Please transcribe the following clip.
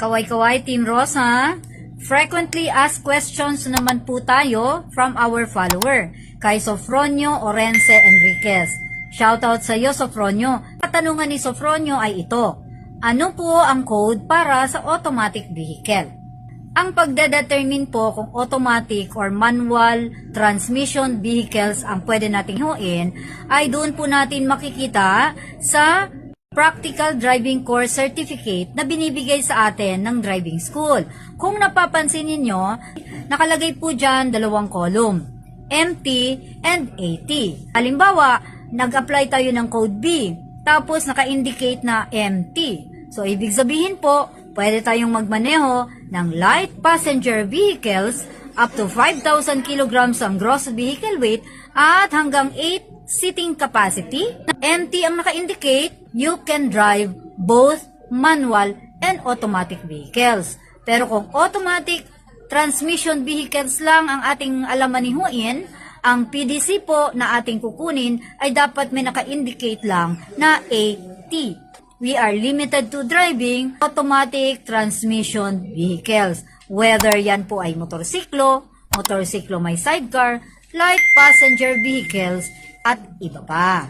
Kaway-kaway, Team Rosa. Frequently asked questions naman po tayo from our follower, kay Sofronio Orense Enriquez. Shoutout sa iyo, Sofronio. Katanungan ni Sofronio ay ito: ano po ang code para sa automatic vehicle? Ang pagdedetermine po kung automatic or manual transmission vehicles ang pwede nating huin ay doon po natin makikita sa Practical Driving Course Certificate na binibigay sa atin ng driving school. Kung napapansin ninyo, nakalagay po dyan dalawang column, MT and AT. Halimbawa, nag-apply tayo ng code B, tapos naka-indicate na MT. So, ibig sabihin po, pwede tayong magmaneho ng light passenger vehicles up to 5,000 kilograms ang gross vehicle weight at hanggang 8 seating capacity. MT ang naka-indicate, you can drive both manual and automatic vehicles. Pero kung automatic transmission vehicles lang ang ating alamanihuin, ang PDC po na ating kukunin ay dapat may naka-indicate lang na AT. We are limited to driving automatic transmission vehicles. Whether yan po ay motorsiklo may sidecar, light passenger vehicles, at iba pa.